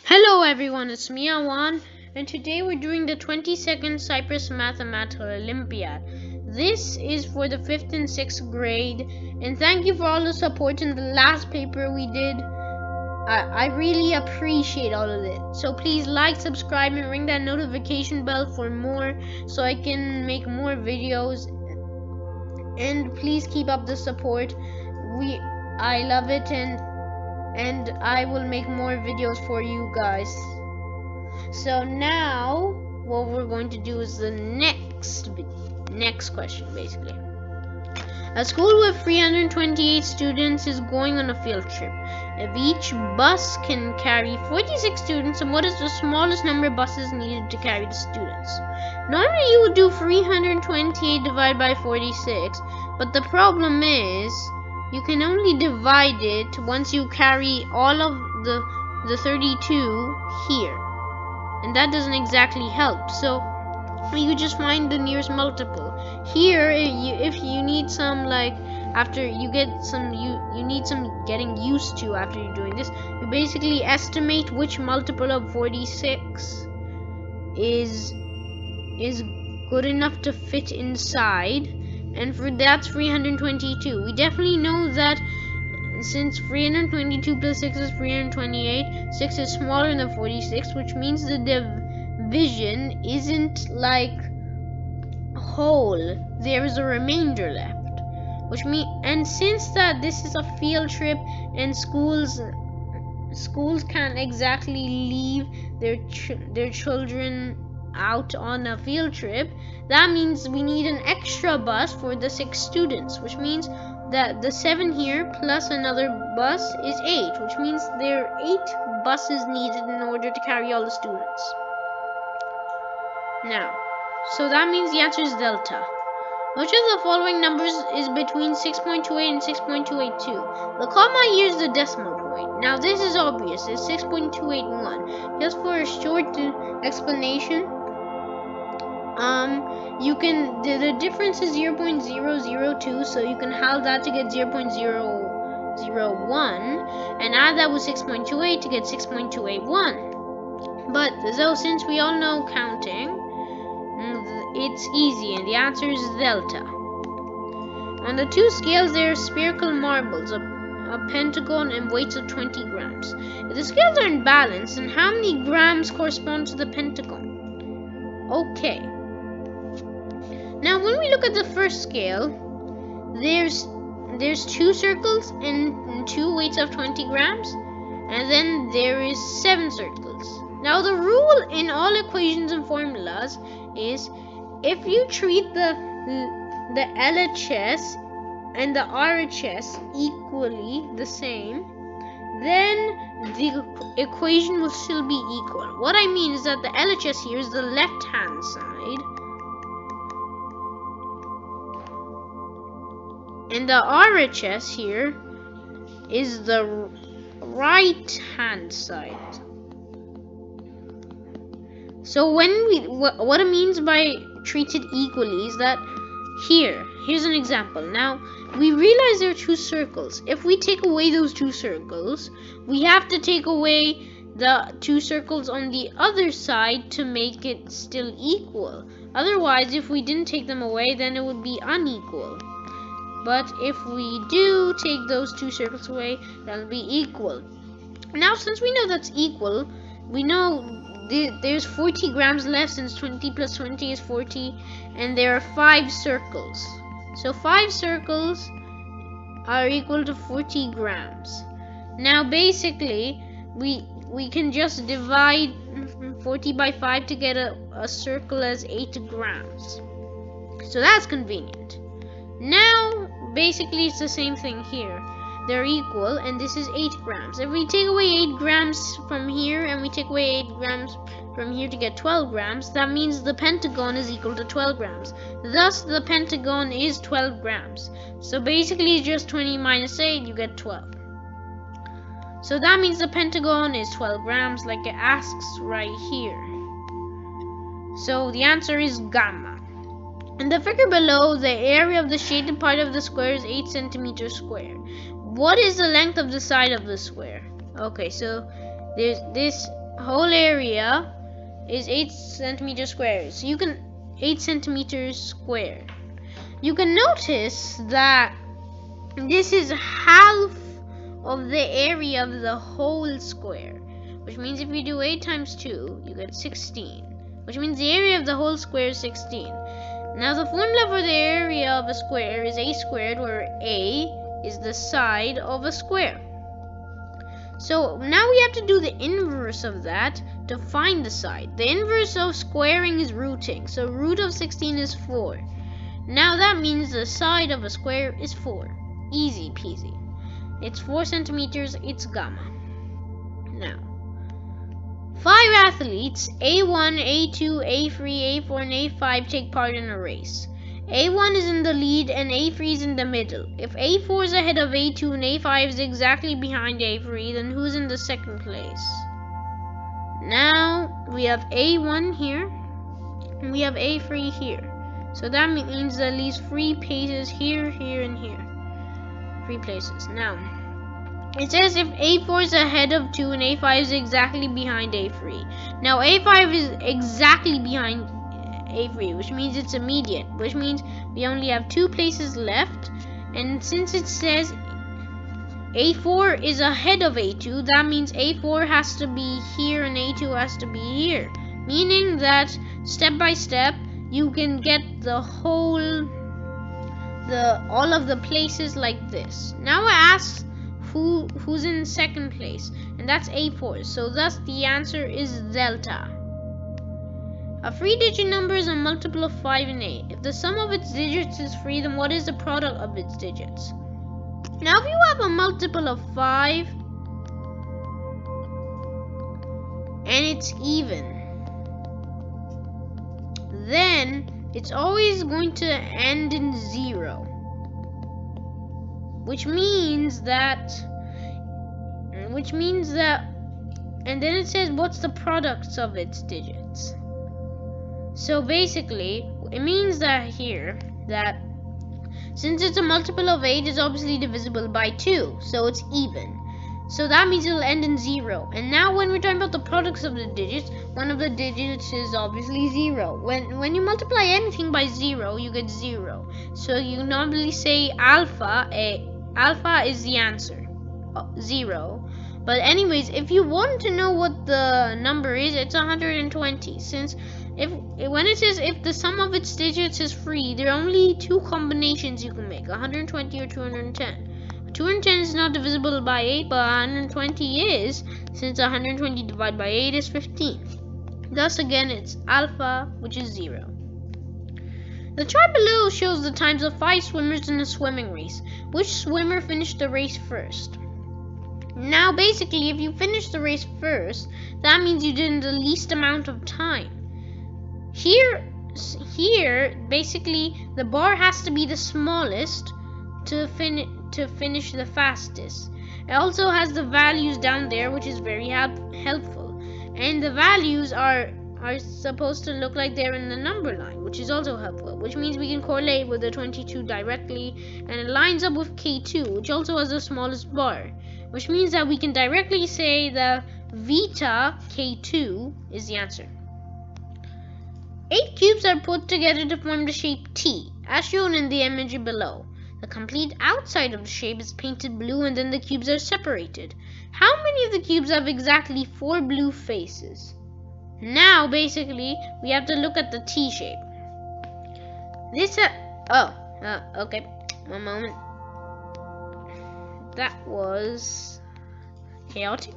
Hello everyone, it's me Awan, and today we're doing the 22nd Cyprus Mathematical Olympiad. This is for the 5th and 6th grade, and thank you for all the support in the last paper we did. I really appreciate all of it. So please like, subscribe, and ring that notification bell for more so I can make more videos. And please keep up the support. I love it, and I will make more videos for you guys. So now what we're going to do is the next question basically. A school with 328 students is going on a field trip. If each bus can carry 46 students, then what is the smallest number of buses needed to carry the students? Normally you would do 328 divided by 46, but the problem is you can only divide it once you carry all of the 32 here, and that doesn't exactly help. So you just find the nearest multiple. Here, if you need some, like after you get some, you need some getting used to after you're doing this. You basically estimate which multiple of 46 is good enough to fit inside. And for that's 322. We definitely know that since 322 plus 6 is 328, 6 is smaller than 46, which means the division isn't like whole. There is a remainder left, and since that this is a field trip and schools can't exactly leave their children out on a field trip, that means we need an extra bus for the 6 students, which means that the 7 here plus another bus is 8, which means there are 8 buses needed in order to carry all the students. Now, so that means the answer is delta. Which of the following numbers is between 6.28 and 6.282? The comma here is the decimal point. Now this is obvious, it's 6.281. Just for a short explanation, you can, the difference is 0.002, so you can halve that to get 0.001 and add that with 6.28 to get 6.281. But though, since we all know counting, it's easy, and the answer is delta. On the 2 scales there are spherical marbles, a pentagon, and weights of 20 grams. If the scales are in balance, then how many grams correspond to the pentagon? Okay. Now when we look at the first scale, there's 2 circles and 2 weights of 20 grams, and then there is 7 circles. Now the rule in all equations and formulas is if you treat the LHS and the RHS equally the same, then the equation will still be equal. What I mean is that the LHS here is the left hand side, and the RHS here is the right hand side. So when what it means by treated equally is that here's an example. Now we realize there are 2 circles. If we take away those 2 circles, we have to take away the 2 circles on the other side to make it still equal. Otherwise, if we didn't take them away, then it would be unequal. But if we do take those 2 circles away, that'll be equal. Now since we know that's equal, we know there's 40 grams left, since 20 plus 20 is 40, and there are 5 circles. So 5 circles are equal to 40 grams. Now basically we can just divide 40 by 5 to get a circle as 8 grams. So that's convenient. Now basically it's the same thing here. They're equal, and this is 8 grams. If we take away 8 grams from here and we take away 8 grams from here to get 12 grams, that means the pentagon is equal to 12 grams. Thus the pentagon is 12 grams. So basically it's just 20 minus 8, you get 12. So that means the pentagon is 12 grams, like it asks right here. So the answer is gamma. In the figure below, the area of the shaded part of the square is 8 centimeters square. What is the length of the side of the square? Okay, so there's this whole area is 8 centimeters square. So you can 8 centimeters square. You can notice that this is half of the area of the whole square, which means if you do 8 times 2, you get 16, which means the area of the whole square is 16. Now the formula for the area of a square is a squared, where a is the side of a square. So now we have to do the inverse of that to find the side. The inverse of squaring is rooting, so root of 16 is 4. Now that means the side of a square is 4. Easy peasy. It's 4 centimeters, it's gamma. Now, 5 athletes, A1, A2, A3, A4, and A5 take part in a race. A1 is in the lead and A3 is in the middle. If A4 is ahead of A2 and A5 is exactly behind A3, then who's in the second place? Now, we have A1 here, and we have A3 here. So that means at least 3 places here, here, and here. 3 places. Now, it says if A4 is ahead of 2 and A5 is exactly behind A3. Now, A5 is exactly behind A3, which means it's immediate, which means we only have 2 places left. And since it says A4 is ahead of A2, that means A4 has to be here and A2 has to be here. Meaning that step by step, you can get all of the places like this. Now I ask who's in second place, and that's A4. So thus the answer is delta. A 3-digit number is a multiple of 5 and 8. If the sum of its digits is 3, then what is the product of its digits? Now if you have a multiple of 5 and it's even, then it's always going to end in 0. Which means that, and then it says what's the products of its digits. So basically, it means that here, that since it's a multiple of 8, it's obviously divisible by 2, so it's even. So that means it'll end in 0. And now when we're talking about the products of the digits, one of the digits is obviously 0. When you multiply anything by 0, you get 0. So you normally say alpha is the answer, 0. But anyways, if you want to know what the number is, it's 120. Since when it says if the sum of its digits is 3, there are only 2 combinations you can make, 120 or 210. 210 is not divisible by 8, but 120 is, since 120 divided by 8 is 15. Thus again, it's alpha, which is 0. The chart below shows the times of 5 swimmers in a swimming race. Which swimmer finished the race first? Now basically, if you finish the race first, that means you did in the least amount of time. Here basically the bar has to be the smallest to finish the fastest. It also has the values down there, which is very helpful, and the values are supposed to look like they're in the number line, which is also helpful, which means we can correlate with the 22 directly, and it lines up with K2, which also has the smallest bar, which means that we can directly say the Vita K2 is the answer. 8 cubes are put together to form the shape T, as shown in the image below. The complete outside of the shape is painted blue, and then the cubes are separated. How many of the cubes have exactly 4 blue faces? Now, basically, we have to look at the T shape. Okay, one moment. That was chaotic.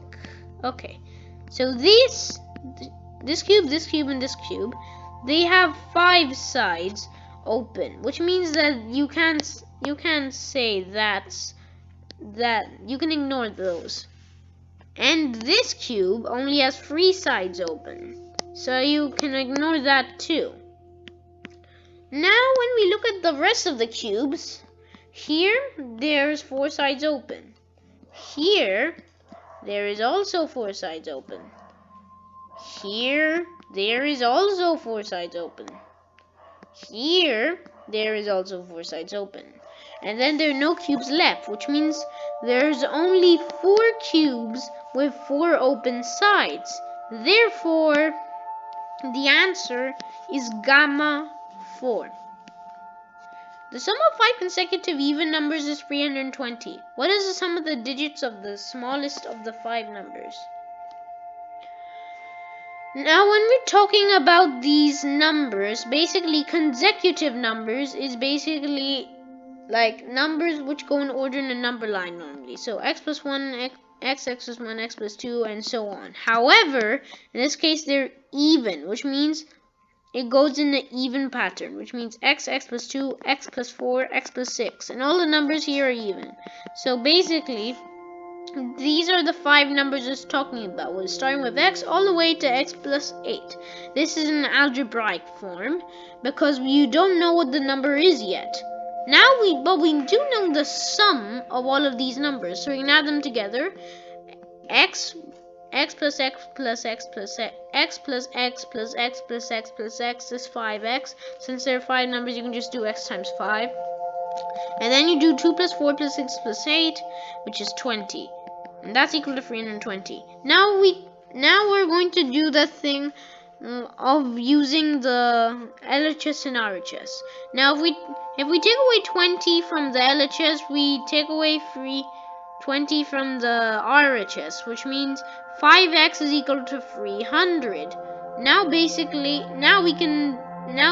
Okay, so this cube, this cube, and this cube, they have 5 sides open, which means that you can't say that you can ignore those. And this cube only has 3 sides open, so you can ignore that too. Now when we look at the rest of the cubes, here there's 4 sides open. Here there is also 4 sides open. Here there is also 4 sides open. Here there is also 4 sides open. And then there are no cubes left, which means there's only 4 cubes with 4 open sides. Therefore, the answer is gamma 4. The sum of 5 consecutive even numbers is 320. What is the sum of the digits of the smallest of the 5 numbers? Now, when we're talking about these numbers, basically consecutive numbers is basically like numbers which go in order in a number line normally. So x plus 1, x plus 1, x plus 2, and so on. However, in this case, they're even, which means it goes in an even pattern, which means x plus 2, x plus 4, x plus 6. And all the numbers here are even. So basically, these are the 5 numbers it's talking about. We're starting with x all the way to x plus 8. This is an algebraic form because you don't know what the number is yet. But we do know the sum of all of these numbers. So we can add them together. X plus x plus x plus x plus x plus x plus x plus x is 5x. Since there are 5 numbers, you can just do x times 5. And then you do 2 plus 4 plus 6 plus 8, which is 20. And that's equal to 320. Now we're going to do the thing of using the LHS and RHS. Now if we take away 20 from the LHS, we take away 20 from the RHS, which means 5x is equal to 300. Now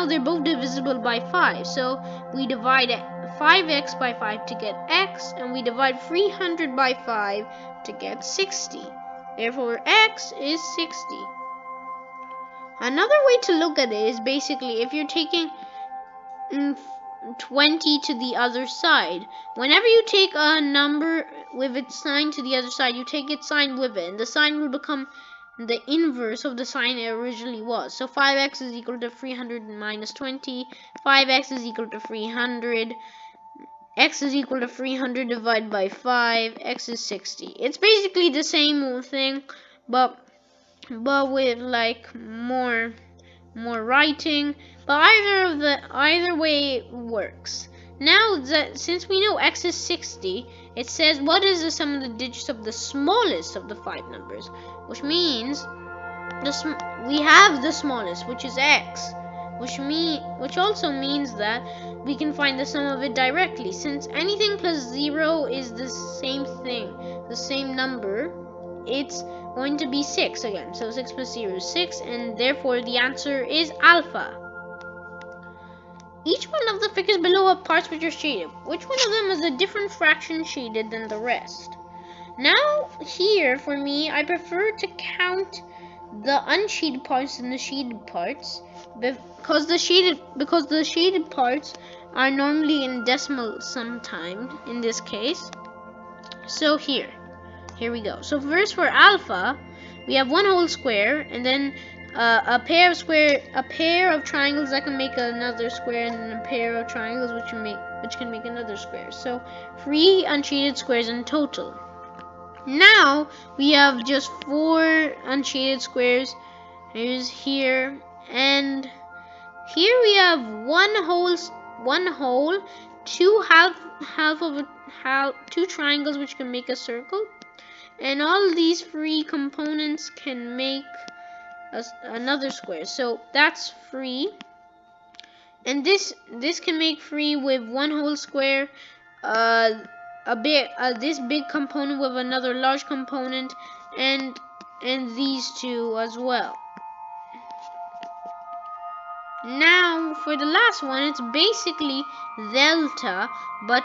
they're both divisible by 5. So we divide 5x by 5 to get x, and we divide 300 by 5 to get 60. Therefore, x is 60. Another way to look at it is basically if you're taking 20 to the other side. Whenever you take a number with its sign to the other side, you take its sign with it, and the sign will become the inverse of the sign it originally was. So 5x is equal to 300 minus 20. 5x is equal to 300. X is equal to 300 divided by 5. X is 60. It's basically the same thing, but with like more writing. But either way works. Now since we know x is 60, it says what is the sum of the digits of the smallest of the 5 numbers, which means we have the smallest, which is x, which also means that we can find the sum of it directly, since anything plus 0 is the same thing, the same number. It's going to be 6 again. So 6 plus 0 is 6, and therefore the answer is alpha. Each one of the figures below have parts which are shaded. Which one of them is a different fraction shaded than the rest? Now here for me, I prefer to count the unshaded parts than the shaded parts, because the shaded parts are normally in decimal sometimes in this case. So here we go. So first for alpha, we have one whole square, and then a pair of triangles that can make another square, and then a pair of triangles which can make another square. So 3 unshaded squares in total. Now we have just 4 unshaded squares. Here's here, and here we have one whole, 2 two triangles which can make a circle, and all these 3 components can make another square. So that's 3, and this can make 3 with one whole square, this big component with another large component, and these 2 as well. Now for the last one, it's basically delta, but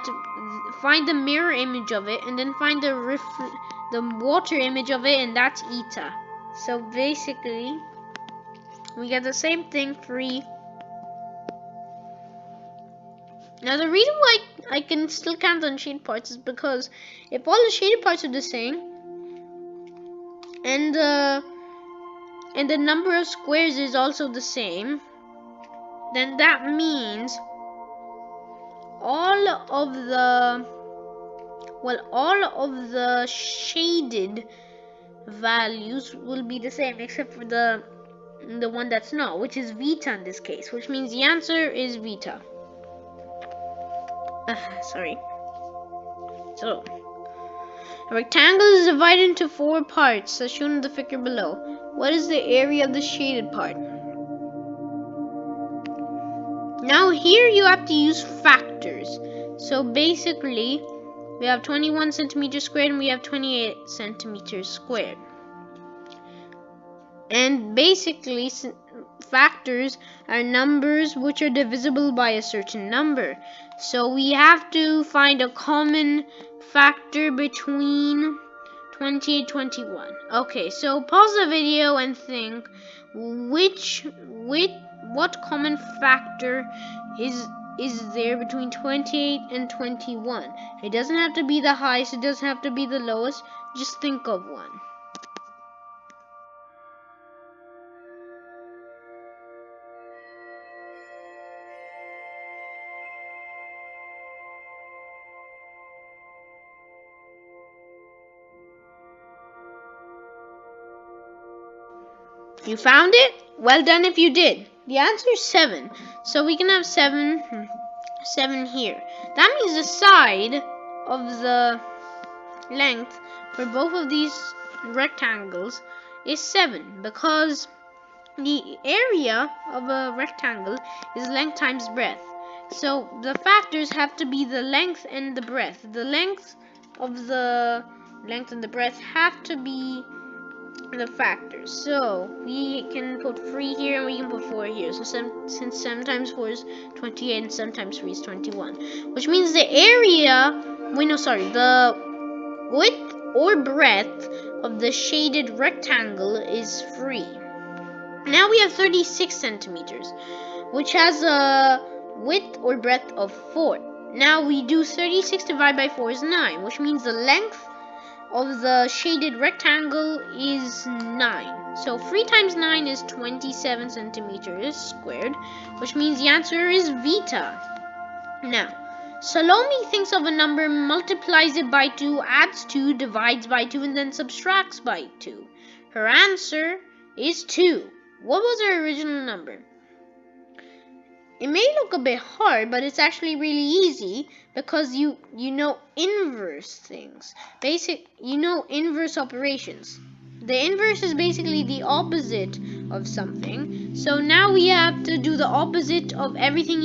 find the mirror image of it, and then find the water image of it, and that's eta. So basically we get the same thing, 3. Now the reason why I can still count on shaded parts is because if all the shaded parts are the same, and the number of squares is also the same, then that means all of the shaded values will be the same, except for the one that's not, which is beta in this case, which means the answer is beta. Sorry. So A rectangle is divided into 4 parts, as shown in the figure below. What is the area of the shaded part? Now here you have to use factors. So basically, we have 21 centimeters squared and we have 28 centimeters squared. And basically, factors are numbers which are divisible by a certain number. So we have to find a common factor between 28 and 21. Okay, so pause the video and think what common factor is there between 28 and 21. It doesn't have to be the highest, it doesn't have to be the lowest, just think of one. You found it? Well done if you did. The answer is 7. So we can have 7 here. That means the side of the length for both of these rectangles is 7, because the area of a rectangle is length times breadth. So the factors have to be the length and the breadth. The length and the breadth have to be the factors. So we can put 3 here and we can put 4 here. So since 7 times 4 is 28 and 7 times 3 is 21, which means the width or breadth of the shaded rectangle is 3. Now we have 36 centimeters, which has a width or breadth of 4. Now we do 36 divided by 4 is 9, which means the length of the shaded rectangle is 9. So 3 times 9 is 27 centimeters squared, which means the answer is Vita. Now, Salome thinks of a number, multiplies it by 2, adds 2, divides by 2, and then subtracts by 2. Her answer is 2. What was her original number? It may look a bit hard, but it's actually really easy because you know inverse things. You know inverse operations. The inverse is basically the opposite of something. So now we have to do the opposite of everything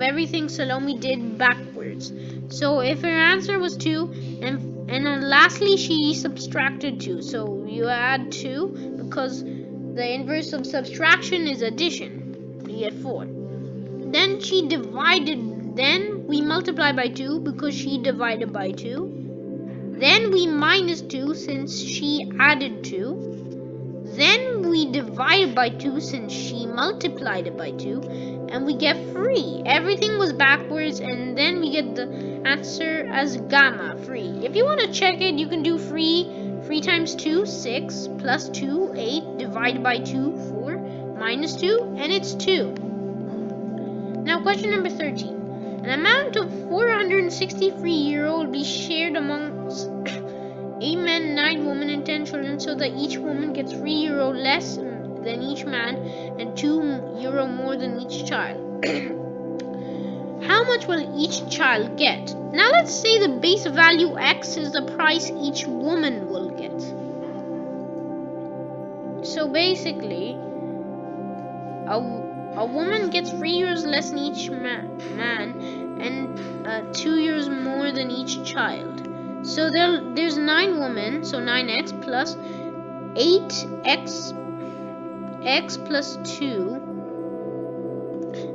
everything Salome did backwards. So if her answer was 2, and then lastly she subtracted 2. So you add 2 because the inverse of subtraction is addition. You get 4. Then she divided. Then we multiply by 2 because she divided by 2. Then we minus 2 since she added 2. Then we divide by 2 since she multiplied it by 2. And we get 3. Everything was backwards, and then we get the answer as gamma, 3. If you want to check it, you can do 3. 3 times 2, 6, plus 2, 8, divided by 2, 4, minus 2, and it's 2. Now question number 13. An amount of 463 euro will be shared amongst 8 men, 9 women, and 10 children, so that each woman gets 3 euro less than each man and 2 euro more than each child. How much will each child get? Now let's say the base value x is the price each woman will get. So basically, a woman gets 3 euros less than each man and 2 euros more than each child. So there's 9 women, so 9x plus 8x plus 2.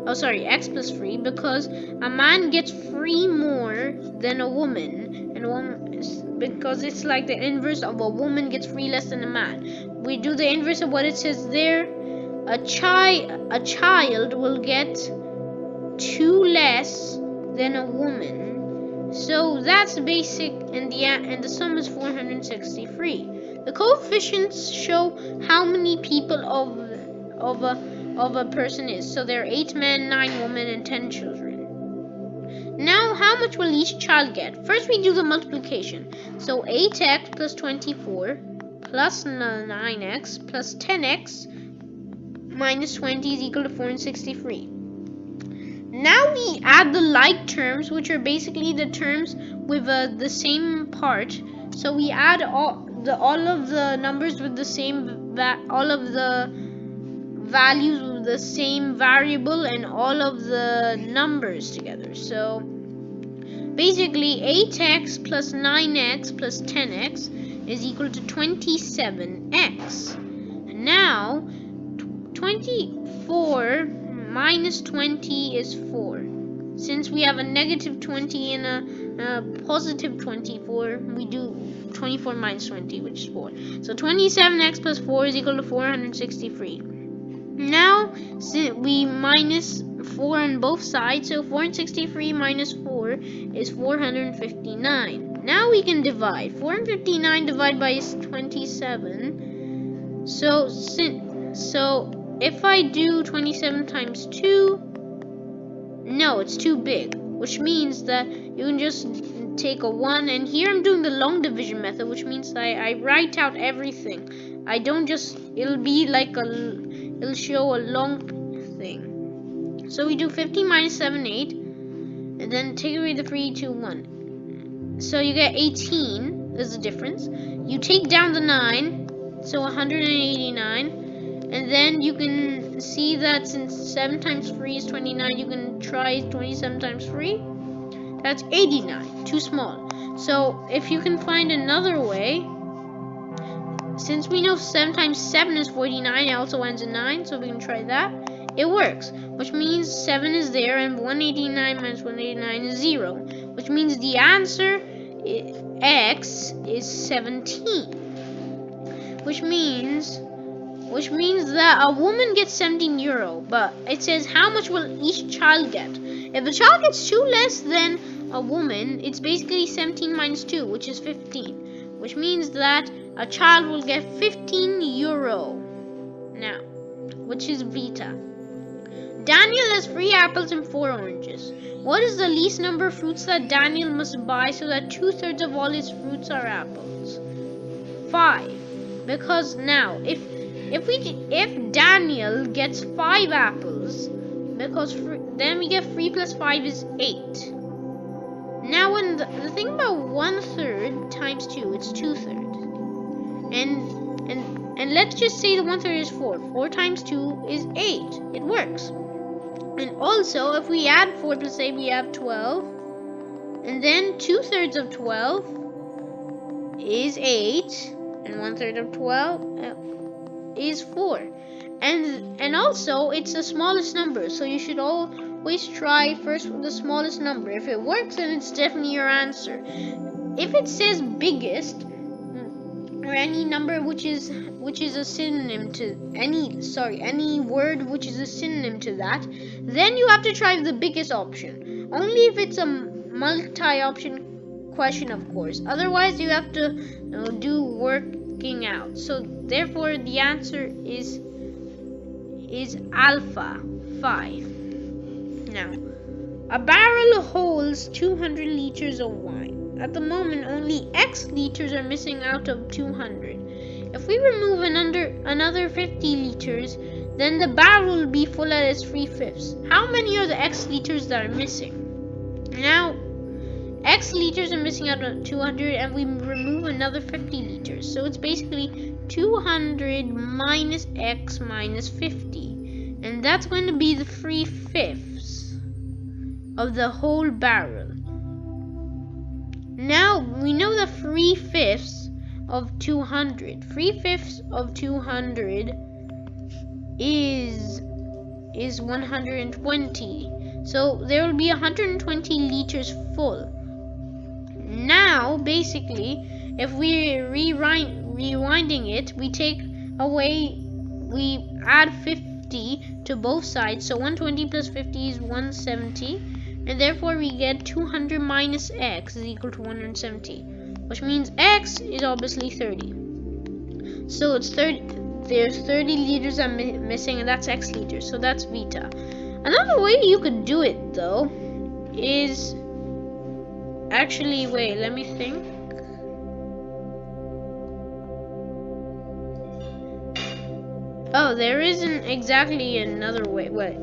Oh, sorry, x plus 3, because a man gets 3 more than a woman, because it's like the inverse of a woman gets 3 less than a man. We do the inverse of what it says there. A child will get 2 less than a woman. So that's basic, and the sum is 463. The coefficients show how many people of a person is. So there are 8 men, 9 women, and 10 children. Now, how much will each child get? First, we do the multiplication. So 8x plus 24 plus 9x plus 10x minus 20 is equal to 463. Now we add the like terms, which are basically the terms with the same part. So we add all of the numbers with the same all of the values with the same variable and all of the numbers together. So basically 8x plus 9x plus 10x is equal to 27x. Now 24 minus 20 is 4. Since we have a negative 20 and a positive 24, we do 24 minus 20, which is 4. So 27x plus 4 is equal to 463. Now we minus 4 on both sides, so 463 minus 4 is 459. Now we can divide. 459 divided by 27. So if I do 27 times 2, no, it's too big, which means that you can just take a 1, and here I'm doing the long division method, which means I write out everything. I don't just, it'll be like it'll show a long thing. So we do 50 minus 7, 8, and then take away the 3, 2, 1. So you get 18, there's a difference. You take down the 9, so 189. And then you can see that since 7 times 3 is 29, you can try 27 times 3. That's 89, too small. So if you can find another way, since we know 7 times 7 is 49, it also ends in 9, so we can try that. It works, which means 7 is there, and 189 minus 189 is 0, which means the answer, x, is 17. Which means that a woman gets 17 euro, but it says how much will each child get. If a child gets 2 less than a woman, it's basically 17 minus 2, which is 15, which means that a child will get 15 euro. Now, which is Vita. Daniel has 3 apples and 4 oranges. What is the least number of fruits that Daniel must buy so that 2/3 of all his fruits are apples? 5. Because now, if Daniel gets 5 apples, then we get 3 plus 5 is 8. Now, when the thing about 1/3 times 2, it's 2/3. And let's just say the 1/3 is 4. 4 times 2 is 8. It works. And also, if we add 4 plus 8, we have 12. And then 2/3 of 12 is 8. And 1/3 of 12 is 4. And also, it's the smallest number. So you should always try first with the smallest number. If it works, then it's definitely your answer. If it says biggest, or any number which is a synonym to any word which is a synonym to that, then you have to try the biggest option. Only if it's a multi-option question, of course. Otherwise, you have to do working out. So therefore, the answer is alpha 5. Now, a barrel holds 200 liters of wine. At the moment, only X liters are missing out of 200. If we remove another 50 liters, then the barrel will be full at its 3/5. How many are the X liters that are missing? Now, X liters are missing out of 200, and we remove another 50 liters. So it's basically 200 minus X minus 50. And that's going to be the 3/5 of the whole barrel. Now, we know the 3/5 of 200. 3/5 of 200 is 120. So there will be 120 liters full. Now, basically, if we're rewinding it, we add 50 to both sides. So 120 plus 50 is 170. And therefore, we get 200 minus X is equal to 170. Which means X is obviously 30. So it's 30. There's 30 liters I'm missing, and that's X liters. So that's Vita. Another way you could do it, though, is... Actually, wait, let me think. Oh, there isn't exactly another way. Wait.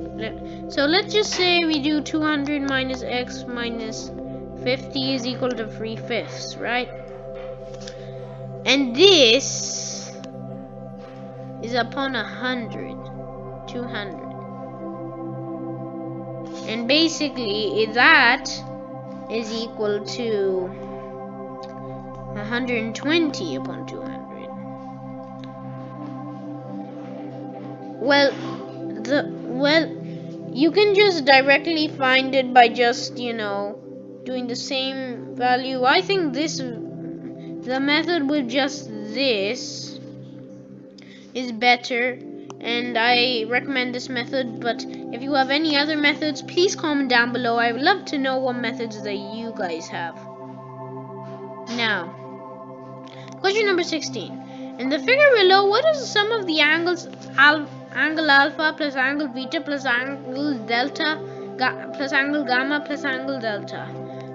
So let's just say we do 200 minus x minus 50 is equal to 3/5, right? And this is upon 100. 200. And basically that is equal to 120 upon 200. Well, you can just directly find it by just, doing the same value. I think the method with just this is better, and I recommend this method. But if you have any other methods, please comment down below. I would love to know what methods that you guys have. Now, question number 16. In the figure below, what is the sum of the angles angle alpha plus angle beta plus angle delta plus angle gamma plus angle delta?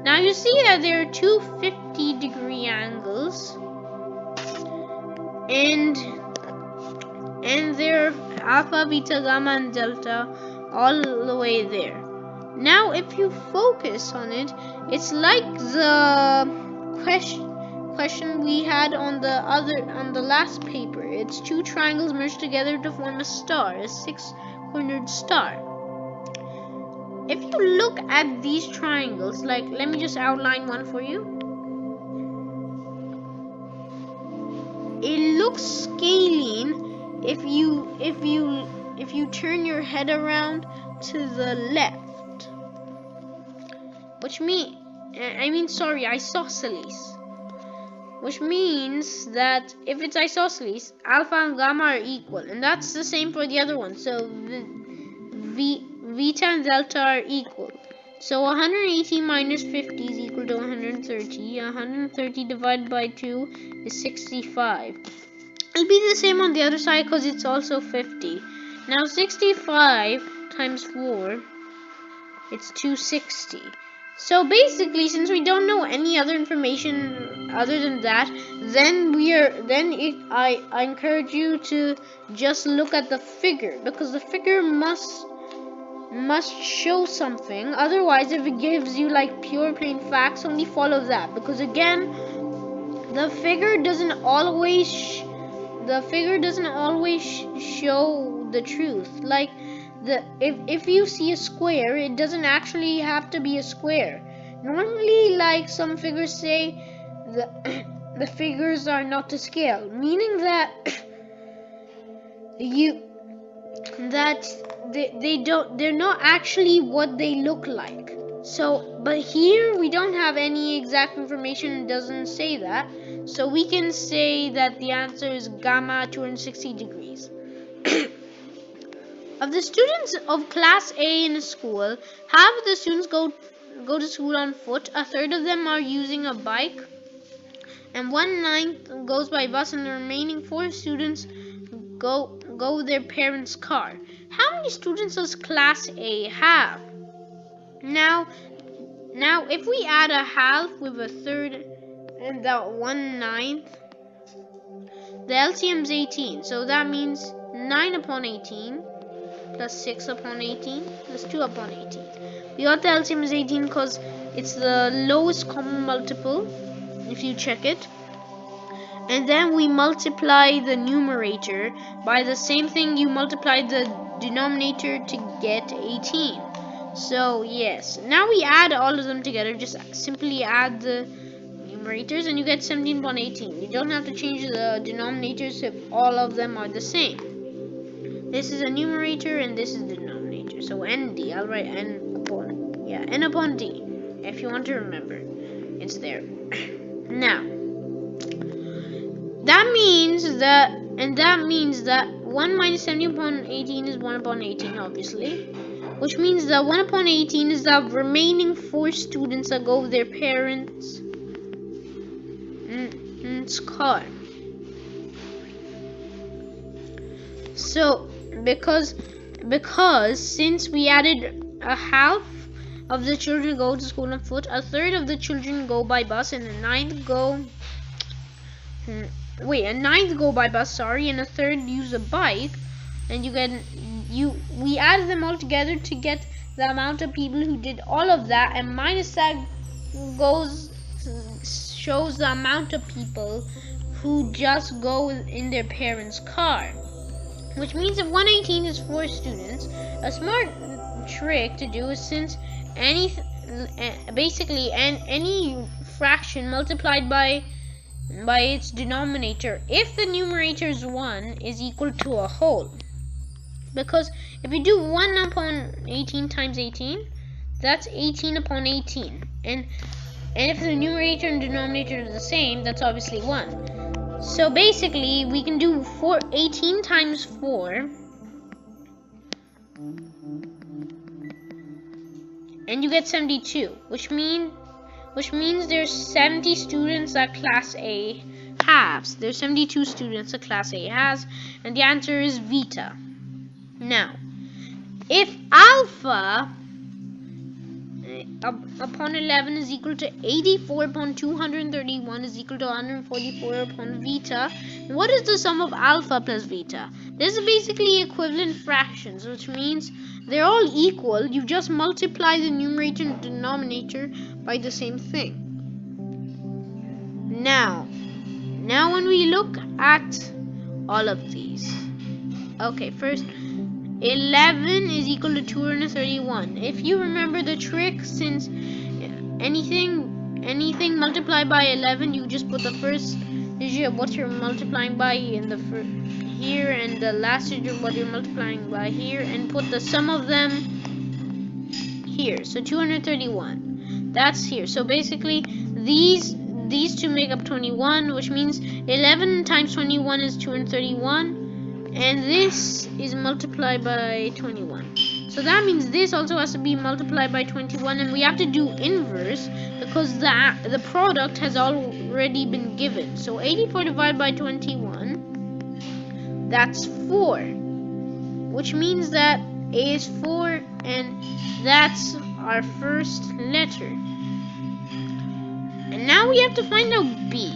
Now you see that there are two 50-degree angles, and there are alpha, beta, gamma, and delta all the way there. Now if you focus on it, it's like the question we had on the last paper. It's two triangles merged together to form a star, a 6-cornered star. If you look at these triangles, like, let me just outline one for you. It looks scalene if you turn your head around to the left, isosceles. Which means that if it's isosceles, alpha and gamma are equal, and that's the same for the other one. So beta and delta are equal. So 180 minus 50 is equal to 130. 130 divided by 2 is 65. It'll be the same on the other side because it's also 50. Now 65 times 4, it's 260. So basically, since we don't know any other information other than that, I encourage you to just look at the figure, because the figure must show something. Otherwise, if it gives you like pure plain facts, only follow that, because again, the figure doesn't always show the truth. Like, if you see a square, it doesn't actually have to be a square. Normally, like some figures say, the figures are not to scale, meaning that they're not actually what they look like. So, but here we don't have any exact information. It doesn't say that, so we can say that the answer is gamma 260 degrees. Of the students of class A in a school, half of the students go to school on foot, a third of them are using a bike, and 1/9 goes by bus, and the remaining 4 students go their parents' car. How many students does class A have? Now if we add a half with a third and that 1/9, the LCM is 18, so that means 9 upon 18 plus 6 upon 18 plus 2 upon 18. We got the LCM is 18 because it's the lowest common multiple if you check it. And then we multiply the numerator by the same thing you multiply the denominator to get 18. So yes, now we add all of them together. Just simply add the numerators and you get 17 upon 18. You don't have to change the denominators if all of them are the same. This is a numerator and this is the denominator. So ND, I'll write N upon D. If you want to remember, it's there. Now, that means that 1 minus 70 upon 18 is 1 upon 18, obviously. Which means that 1 upon 18 is the remaining 4 students that go with their parents' car. So, because since we added a half of the children go to school on foot, a third of the children go by bus, and a ninth go by bus, and a third use a bike. and we added them all together to get the amount of people who did all of that, and minus that shows the amount of people who just go in their parents' car. Which means if 118 is 4 students, a smart trick to do is, since any fraction multiplied by its denominator, if the numerator is 1, is equal to a whole. Because if you do 1 upon 18 times 18, that's 18 upon 18. And if the numerator and denominator are the same, that's obviously 1. So basically, we can do 18 times 4. And you get 72, which means there's 70 students that Class A has. There's 72 students that Class A has, and the answer is Vita. Now, if alpha upon 11 is equal to 84 upon 231 is equal to 144 upon Vita, what is the sum of alpha plus Vita? This is basically equivalent fractions, which means they're all equal. You just multiply the numerator and denominator by the same thing. Now when we look at all of these, okay, first 11 is equal to 231. If you remember the trick, since anything multiplied by 11, you just put the first digit of what you're multiplying by in the here, and the last digit of what you're multiplying by here, and put the sum of them here. So 231, that's here. So basically these two make up 21, which means 11 times 21 is 231, and this is multiplied by 21. So that means this also has to be multiplied by 21, and we have to do inverse because the product has already been given. So 84 divided by 21, that's 4, which means that A is 4, and that's our first letter. And now we have to find out B.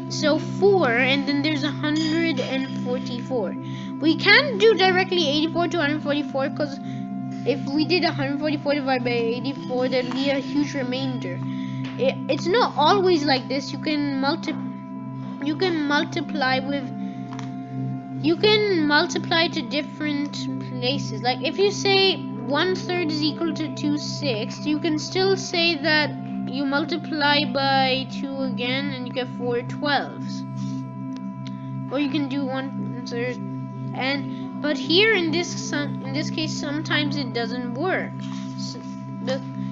So 4, and then there's 144. We can't do directly 84 to 144, because if we did 144 divided by 84, there'd be a huge remainder. It's not always like this. You can multiply to different places. Like if you say 1/3 is equal to 2/6, you can still say that you multiply by 2 again and you get 4/12. Or you can do 1/3, but here in this case sometimes it doesn't work.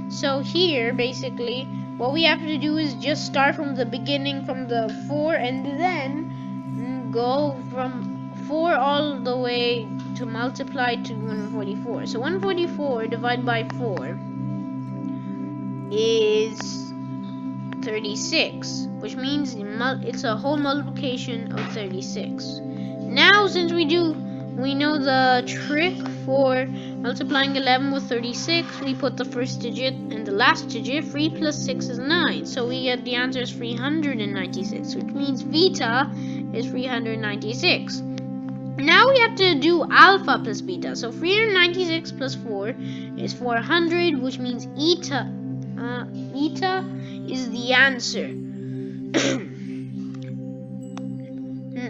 So here basically what we have to do is just start from the beginning, from the 4, and then go from 4 all the way to multiply to 144. So 144 divided by 4 is 36, which means it's a whole multiplication of 36. Now since we know the trick for multiplying 11 with 36, we put the first digit and the last digit. 3 plus 6 is 9, so we get the answer is 396, which means Vita is 396. Now we have to do alpha plus beta. So 396 plus 4 is 400, which means eta is the answer.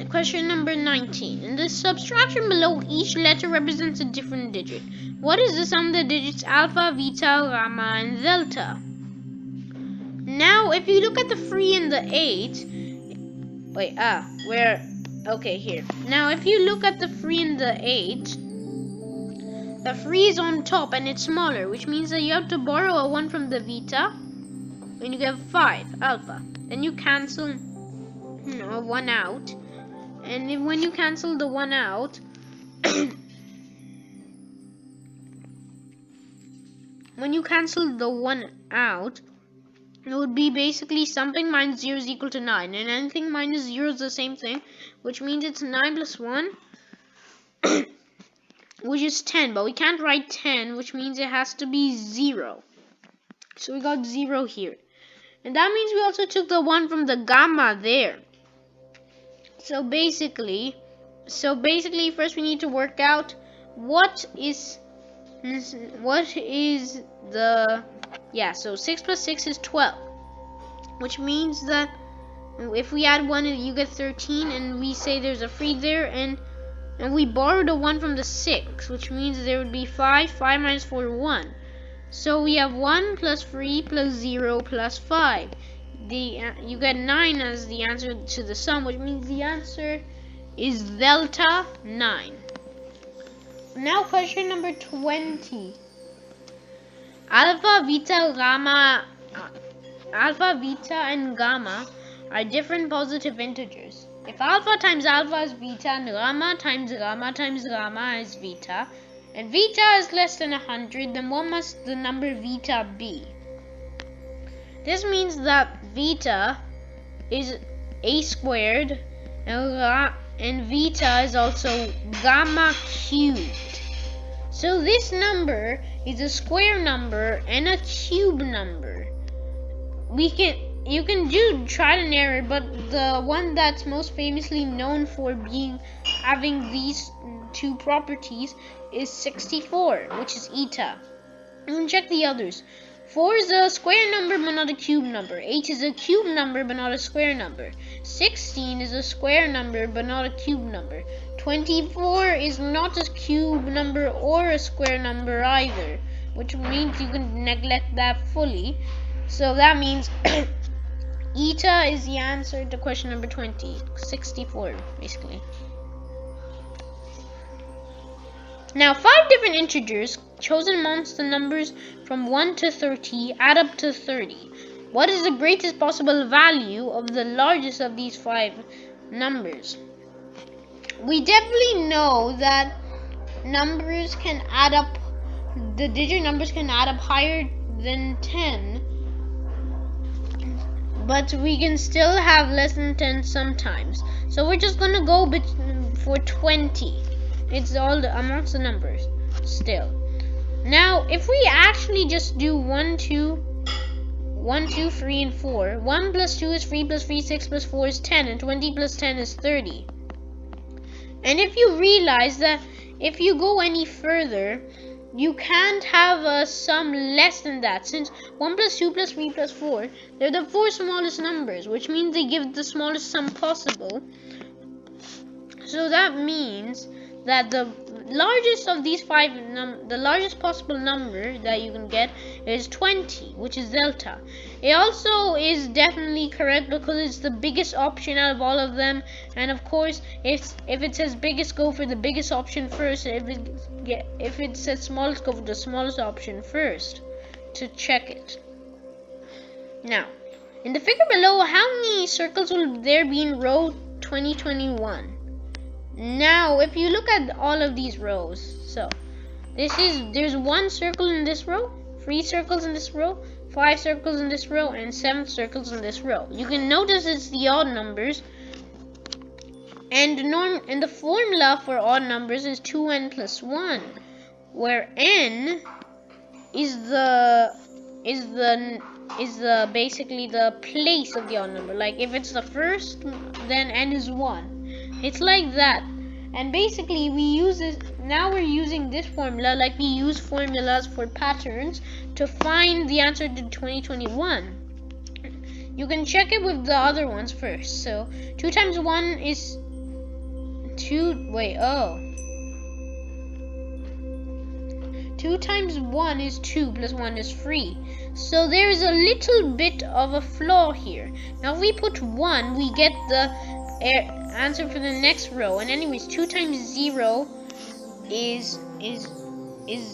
Question number 19. In the subtraction below, each letter represents a different digit. What is the sum of the digits alpha, beta, gamma, and delta? Now, if you look at the 3 and the 8, okay, here. Now, if you look at the 3 and the 8, the 3 is on top and it's smaller, which means that you have to borrow a 1 from the beta, and you get 5 alpha. Then you cancel 1 out, and when you cancel the 1 out, it would be basically something minus 0 is equal to 9, and anything minus 0 is the same thing, which means it's 9 plus 1, which is 10, but we can't write 10, which means it has to be 0. So we got 0 here. And that means we also took the 1 from the gamma there. So basically, first we need to work out what is the, so 6 plus 6 is 12, which means that if we add 1 you get 13, and we say there's a 3 there, and we borrowed a 1 from the 6, which means there would be 5 minus 4, 1. So we have 1 plus 3 plus 0 plus 5. You get 9 as the answer to the sum, which means the answer is delta 9. Now question number 20. Alpha, beta, and gamma are different positive integers. If alpha times alpha is beta, and gamma times gamma is beta, and beta is less than 100, then what must the number beta be? This means that beta is a squared, and beta is also gamma cubed. So this number is a square number and a cube number. You can do trial and error, but the one that's most famously known for having these two properties is 64, which is eta. You can check the others. 4 is a square number but not a cube number. 8 is a cube number but not a square number. 16 is a square number but not a cube number. 24 is not a cube number or a square number either, which means you can neglect that fully. So that means eta is the answer to question number 20. 64, basically. Now, 5 different integers chosen amongst the numbers from 1 to 30 add up to 30. What is the greatest possible value of the largest of these 5 numbers? We definitely know that numbers can add up, the digit numbers can add up higher than 10, but we can still have less than 10 sometimes. So we're just going to go for 20. It's all amongst the numbers still. Now, if we actually just do 1, 2, 3, and 4, 1 plus 2 is 3 plus 3, 6 plus 4 is 10, and 20 plus 10 is 30. And if you realize that if you go any further, you can't have a sum less than that, since 1 plus 2 plus 3 plus 4, they're the 4 smallest numbers, which means they give the smallest sum possible. So that means that the largest of these 5 the largest possible number that you can get is 20, which is delta. It also is definitely correct because it's the biggest option out of all of them, and of course if it says biggest, go for the biggest option first. If it says smallest, go for the smallest option first to check it. Now, in the figure below, how many circles will there be in row 2021? Now, if you look at all of these rows, so there's 1 circle in this row, 3 circles in this row, 5 circles in this row, and 7 circles in this row. You can notice it's the odd numbers, and the formula for odd numbers is 2n plus 1, where n is basically the place of the odd number. Like if it's the first, then n is 1. It's like that. And basically now we're using this formula like we use formulas for patterns to find the answer to 2021. You can check it with the other ones first. So 2 times 1 is 2. 2 times 1 is 2 plus 1 is 3. So there's a little bit of a flaw here. Now if we put 1, we get the answer for the next row. And anyways, 2 times 0 is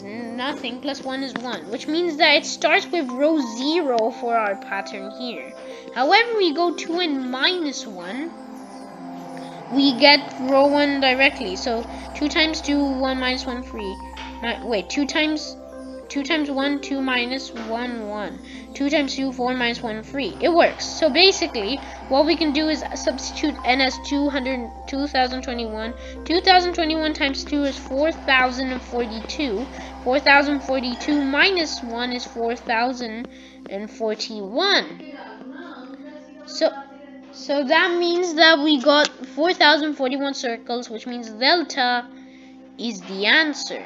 nothing, plus 1 is 1, which means that it starts with row 0 for our pattern here. However, we go 2n minus 1, we get row 1 directly. So 2 times 2, 1 minus 1, 3. 2 times 1, 2 minus 1, 1. 2 times 2, 4 minus 1, 3. It works. So basically, what we can do is substitute n as 2021. 2021 times 2 is 4042. 4042 minus 1 is 4041. So that means that we got 4041 circles, which means delta is the answer.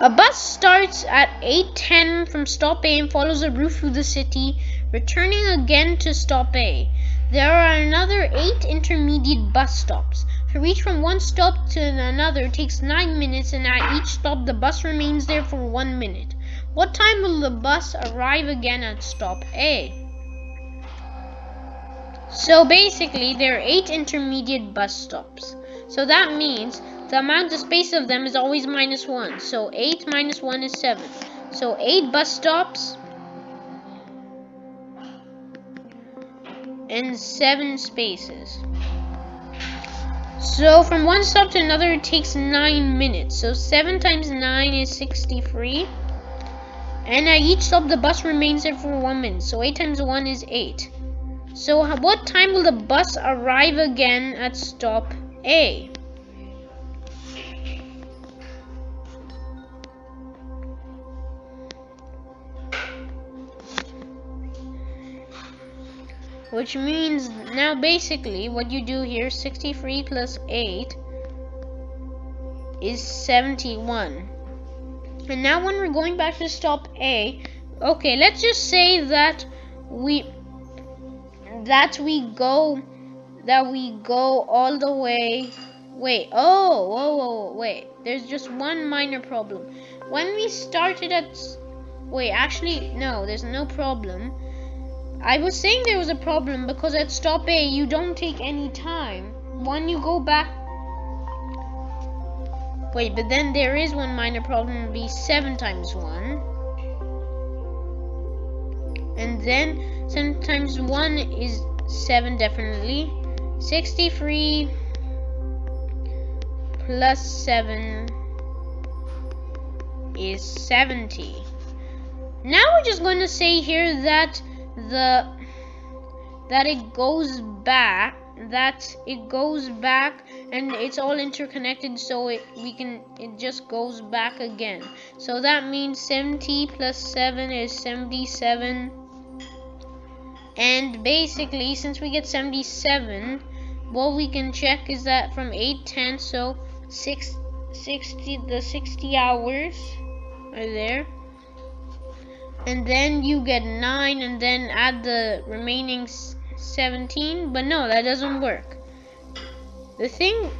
A bus starts at 8:10 from stop A and follows a route through the city, returning again to stop A. There are another 8 intermediate bus stops. To reach from one stop to another takes 9 minutes, and at each stop the bus remains there for 1 minute. What time will the bus arrive again at stop A? So basically there are 8 intermediate bus stops. So that means the amount of space of them is always -1. So 8 minus 1 is 7. So 8 bus stops and 7 spaces. So from one stop to another it takes 9 minutes. So 7 times 9 is 63. And at each stop the bus remains there for 1 minute. So 8 times 1 is 8. So what time will the bus arrive again at stop A? Which means now basically what you do here, 63 plus 8 is 71. And now when we're going back to stop A, okay, let's just say that we go all the way. Wait, wait. There's just one minor problem. When we started at no, there's no problem. I was saying there was a problem because at stop A you don't take any time. When you go back, but then there is one minor problem. It'll be 7 times 1, and then 7 times 1 is 7 definitely. 63 plus 7 is 70. Now we're just going to say here that it goes back and it's all interconnected, so it just goes back again. So that means 70 plus 7 is 77. And basically, since we get 77, what we can check is that from 8:10, so 60 hours are there. And then you get 9 and then add the remaining 17. But no, that doesn't work. The thing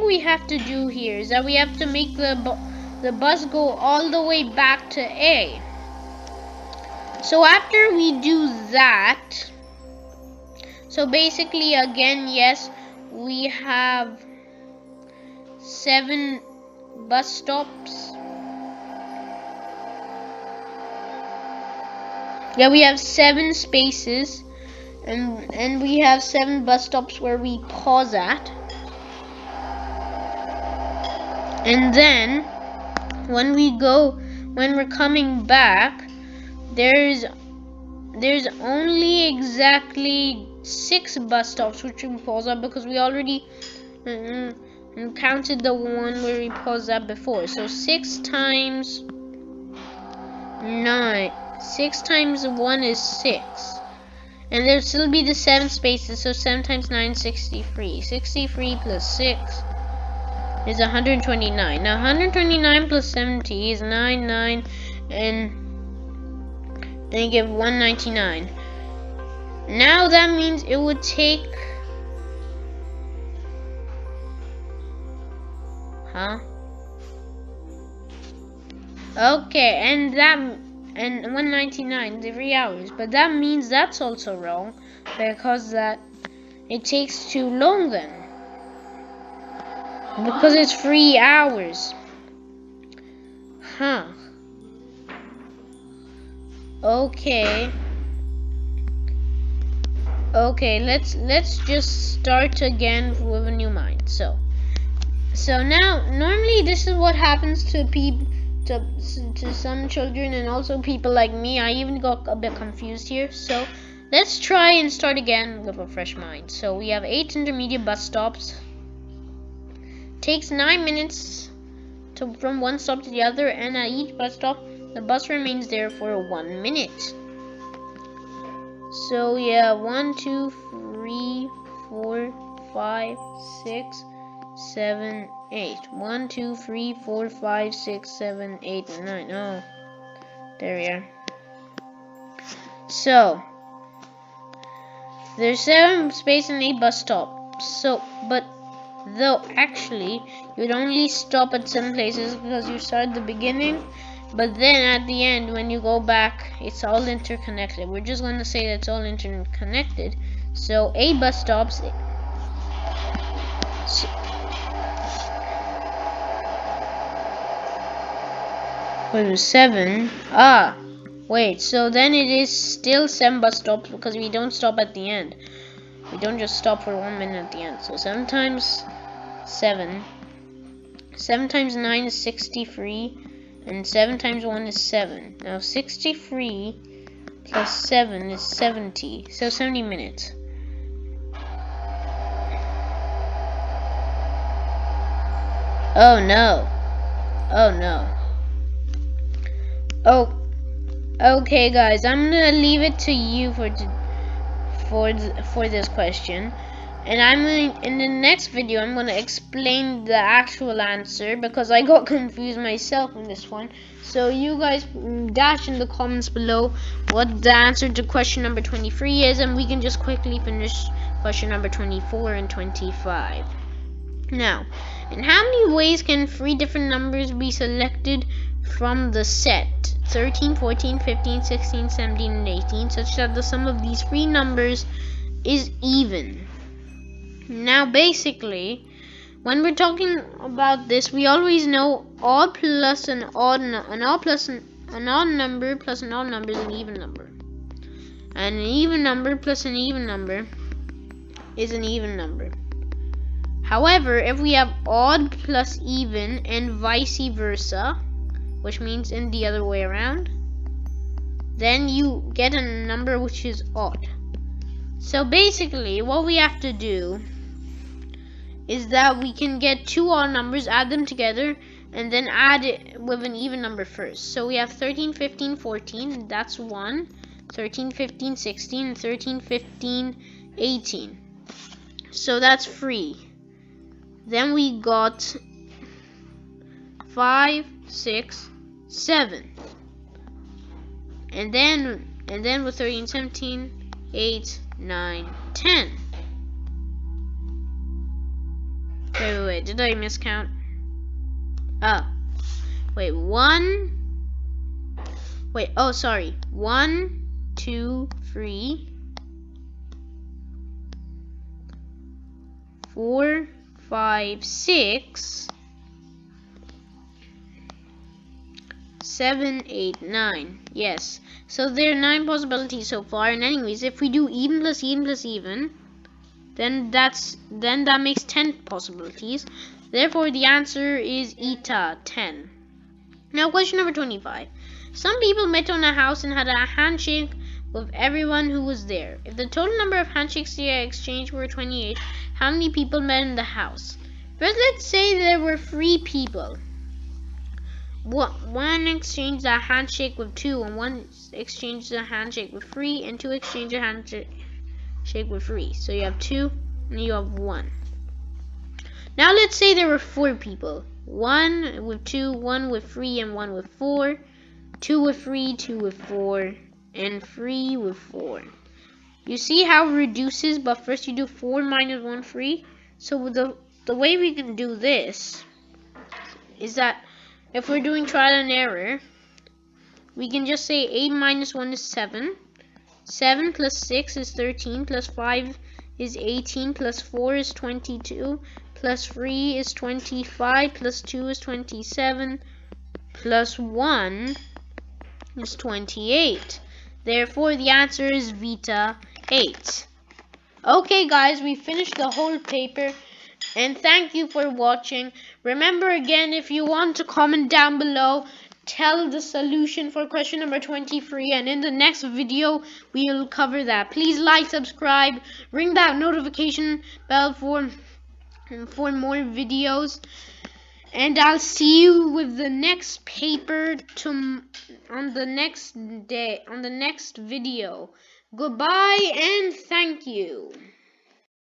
we have to do here is that we have to make the bus go all the way back to A. So after we do that, so basically again, yes, we have 7 bus stops. Yeah, we have 7 spaces, and we have 7 bus stops where we pause at. And then when we're coming back, there's only exactly 6 bus stops which we pause at, because we already counted the one where we paused at before. So 6 times 9. 6 times 1 is 6. And there'll still be the 7 spaces, so 7 times 9 is 63. 63 plus 6 is 129. Now 129 plus 70 is 99, and then you give 199. Now that means it would take... Okay, and 199 every hours, but that means that's also wrong, because that it takes too long then, because it's 3 hours. Okay, let's just start again with a new mind. So now normally this is what happens to people, to some children, and also people like me. I even got a bit confused here. So let's try and start again with a fresh mind. So we have 8 intermediate bus stops. Takes 9 minutes from one stop to the other, and at each bus stop the bus remains there for 1 minute. So yeah, 1, 2, 3, 4, 5, 6, 7, 8. 1, 2, 3, 4, 5, 6, 7, 8, and 9. Oh, there we are. So there's 7 space and 8 bus stops. So, but though actually you'd only stop at 7 places because you start at the beginning, but then at the end when you go back, it's all interconnected. We're just going to say that it's all interconnected. So 8 bus stops. What was 7? Ah, wait. So then it is still 7 bus stops because we don't stop at the end. We don't just stop for 1 minute at the end. So 7 times 7. 7 times 9 is 63. And 7 times 1 is 7. Now 63 plus 7 is 70. So 70 minutes. Oh no. Oh no. Oh, okay guys, I'm gonna leave it to you for this question, and in the next video I'm gonna explain the actual answer because I got confused myself in this one. So you guys dash in the comments below what the answer to question number 23 is, and we can just quickly finish question number 24 and 25. Now, in how many ways can 3 different numbers be selected from the set 13, 14, 15, 16, 17, and 18 such that the sum of these 3 numbers is even? Now basically, when we're talking about this, we always know odd plus an odd number plus an odd number is an even number, and an even number plus an even number is an even number. However, if we have odd plus even and vice versa, which means in the other way around, then you get a number which is odd. So basically what we have to do is that we can get 2 odd numbers, add them together, and then add it with an even number first. So we have 13, 15, 14, that's 1, 13, 15, 16, and 13, 15, 18. So that's 3. Then we got 5, 6, 7, and then with 13, 17, 8, 9, 10. Wait, did I miscount? Oh, wait, 1, 2, 3, 4, 5, 6, 7, 8, 9. Yes. So there are 9 possibilities so far. And anyways, if we do even plus even plus even, then that makes 10 possibilities. Therefore, the answer is eta 10. Now, question number 25. Some people met on a house and had a handshake with everyone who was there. If the total number of handshakes they exchanged were 28, how many people met in the house? First, let's say there were 3 people. One exchanged a handshake with 2, and 1 exchanged a handshake with 3, and 2 exchanged a handshake with 3. So you have 2 and you have 1. Now let's say there were 4 people. 1 with 2, 1 with 3, and 1 with 4. 2 with 3, 2 with 4, and 3 with 4. You see how it reduces, but first you do 4 minus 1, 3. So the way we can do this is that if we're doing trial and error, we can just say 8 minus 1 is 7. 7 plus 6 is 13, plus 5 is 18, plus 4 is 22, plus 3 is 25, plus 2 is 27, plus 1 is 28. Therefore, the answer is Vita 8. Okay, guys, we finished the whole paper. And thank you for watching. Remember again, if you want to comment down below, tell the solution for question number 23, and in the next video we will cover that. Please like, subscribe, ring that notification bell for more videos, and I'll see you with the next paper on the next video. Goodbye and thank you.